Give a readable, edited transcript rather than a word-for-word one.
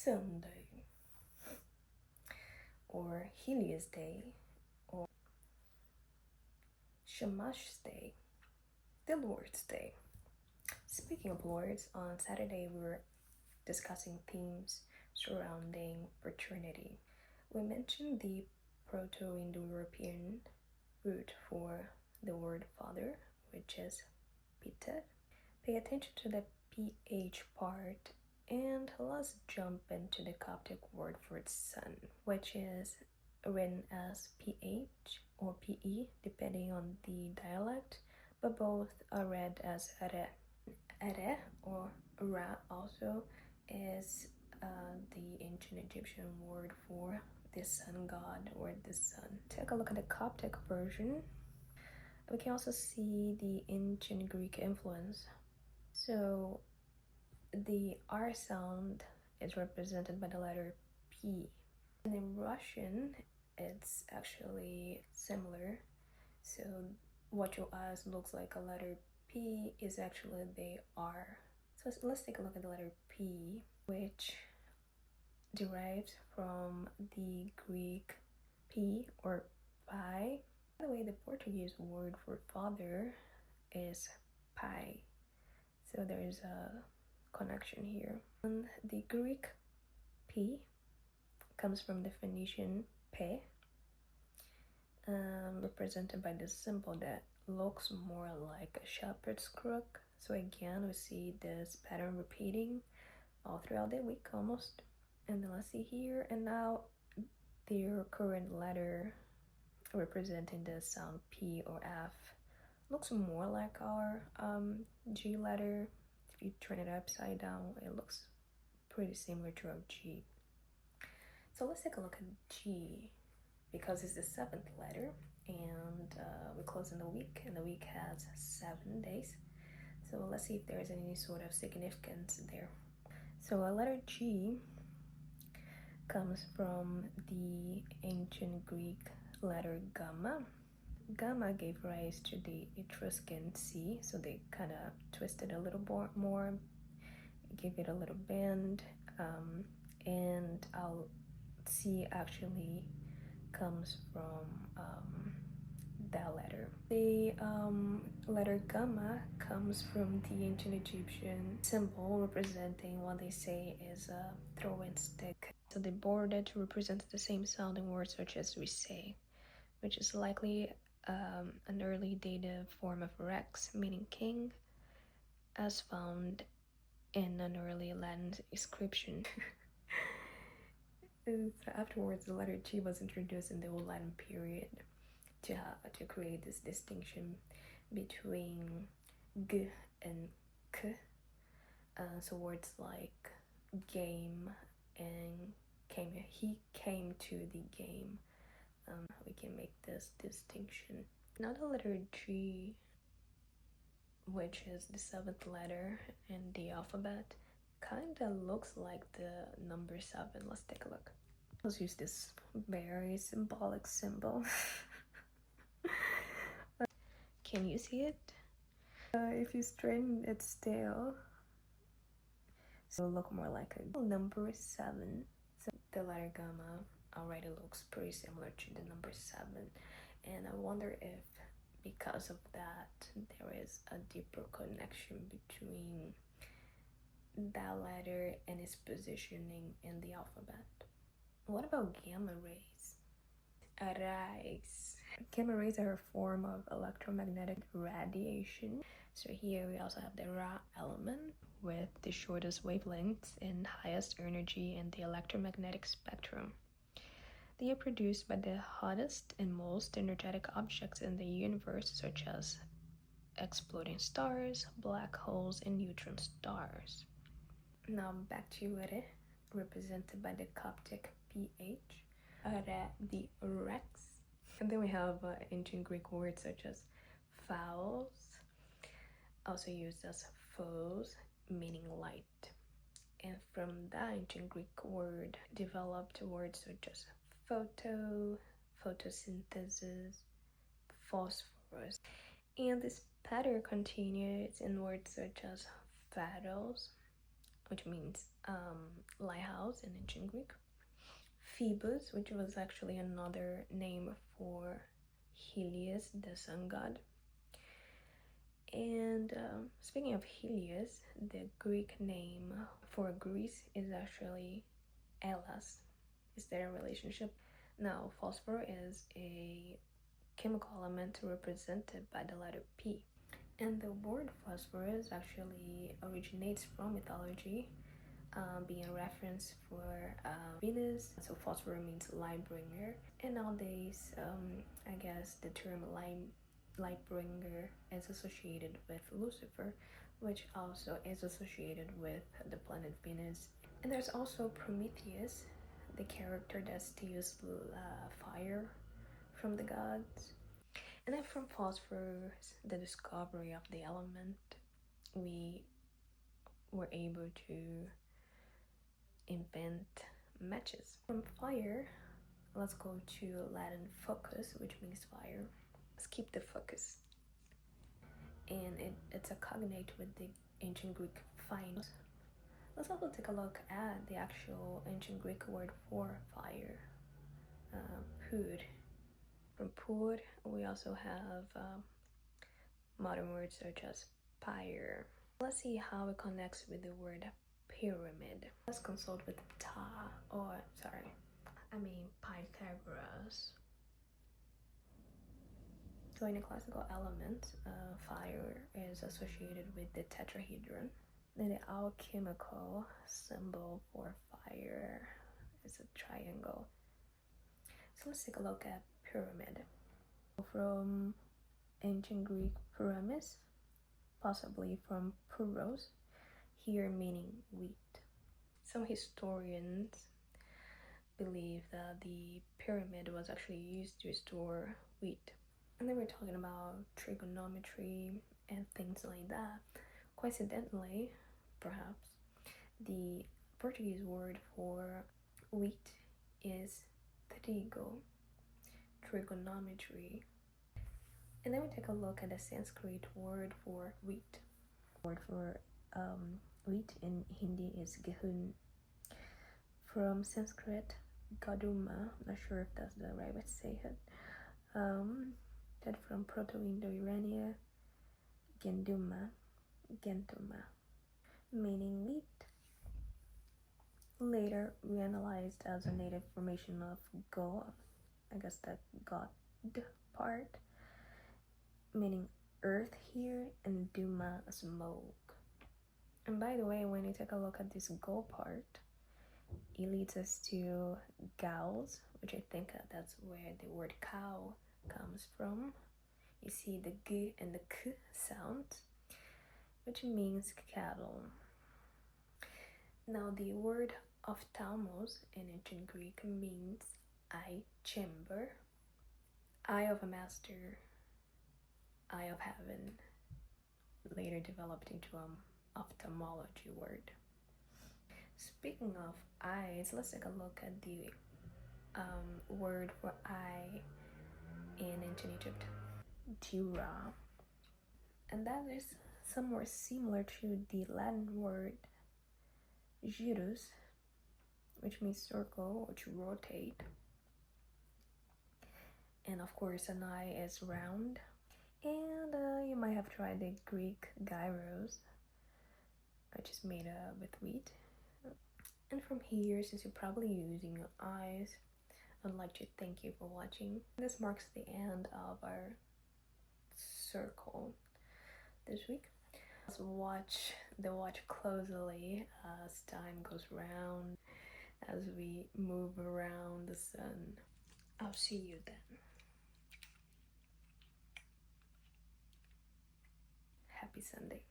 Sunday, or Helios Day, or Shamash Day, the Lord's Day. Speaking of Lords, on Saturday we were discussing themes surrounding fraternity. We mentioned the Proto-Indo-European root for the word father, which is Peter. Pay attention to the PH part, and let's jump into the Coptic word for son, which is written as PH or PE, depending on the dialect, but both are read as Re. Re or Ra also is the ancient Egyptian word for the sun god or the sun. Take a look at the Coptic version. We can also see the ancient Greek influence. So the R sound is represented by the letter P. And in Russian, it's actually similar. So what your eyes looks like a letter P is actually the R. So let's take a look at the letter P, which derives from the Greek P or pi. By the way, the Portuguese word for father is pai. So there is a connection here. And the Greek P comes from the Phoenician pe, represented by this symbol that looks more like a shepherd's crook. So again, we see this pattern repeating all throughout the week almost. And then let's see here, and now their current letter representing the sound P or F looks more like our G letter. If you turn it upside down, it looks pretty similar to our G. So let's take a look at G, because it's the 7th letter, and we're closing the week, and the week has 7 days. So let's see if there is any sort of significance there. So a letter G comes from the ancient Greek letter gamma. Gamma gave rise to the Etruscan C, so they kind of twisted a little more, give it a little bend, and our C actually comes from that letter. The letter gamma comes from the ancient Egyptian symbol representing what they say is a throwing stick. So they borrowed it to represent the same sounding words such as we say, which is likely an early dative form of rex, meaning king, as found in an early Latin inscription. Afterwards, the letter G was introduced in the Old Latin period to create this distinction between G and K. So words like game and he came to the game. We can make this distinction. Now the letter G, which is the 7th letter in the alphabet, kind of looks like the number 7. Let's take a look. Let's use this very symbolic symbol. Can you see it? If you straighten its tail, so it'll look more like a number 7. So the letter gamma already looks pretty similar to the number 7, and I wonder if because of that there is a deeper connection between that letter and its positioning in the alphabet. What about gamma rays? Rays. Gamma rays are a form of electromagnetic radiation. So here we also have the Ra element with the shortest wavelengths and highest energy in the electromagnetic spectrum. They are produced by the hottest and most energetic objects in the universe, such as exploding stars, black holes, and neutron stars. Now back to Re, represented by the Coptic PH, Re, the rex. And then we have ancient Greek words such as phos, also used as phos, meaning light. And from that ancient Greek word developed words such as photo, photosynthesis, phosphorus. And this pattern continues in words such as pharos, which means lighthouse in ancient Greek. Phoebus, which was actually another name for Helios, the sun god. And speaking of Helios, the Greek name for Greece is actually Hellas. Is there a relationship? Now, phosphor is a chemical element represented by the letter P. And the word phosphorus actually originates from mythology, being a reference for Venus. So phosphor means light bringer. And nowadays, I guess the term light bringer is associated with Lucifer, which also is associated with the planet Venus. And there's also Prometheus, the character that steals fire from the gods. And then from phosphorus, the discovery of the element, we were able to invent matches. From fire, let's go to Latin focus, which means fire. Let's keep the focus. And it's a cognate with the ancient Greek finus. Let's also take a look at the actual ancient Greek word for fire, pur. From pur, we also have modern words such as PHire. Let's see how it connects with the word pyramid. Let's consult with Pythagoras. So in a classical element, fire is associated with the tetrahedron. And the alchemical symbol for fire is a triangle. So let's take a look at pyramid. From ancient Greek pyramis, possibly from puros, here meaning wheat. Some historians believe that the pyramid was actually used to store wheat. And then we're talking about trigonometry and things like that. Coincidentally, perhaps, the Portuguese word for wheat is trigo, trigonometry. And then we take a look at the Sanskrit word for wheat. The word for wheat in Hindi is gehun. From Sanskrit, gaduma, I'm not sure if that's the right way to say it. That from Proto-Indo-Iranian, genduma, meaning wheat. Later reanalyzed as a native formation of go, I guess that god part, meaning earth here, and duma, smoke. And by the way, when you take a look at this go part, it leads us to gals, which I think that's where the word cow comes from. You see the g and the k sound, which means cattle. Now the word ophthalmos in ancient Greek means eye chamber, eye of a master, eye of heaven, later developed into an ophthalmology word. Speaking of eyes, let's take a look at the word for eye in ancient Egypt, dira. And that is somewhat similar to the Latin word gyrus, which means circle or to rotate. And of course, an eye is round. And you might have tried the Greek gyros, which is made with wheat. And from here, since you're probably using your eyes, I'd like to thank you for watching. This marks the end of our circle this week. Let's watch the watch closely as time goes round, as we move around the sun. I'll see you then. Happy Sunday.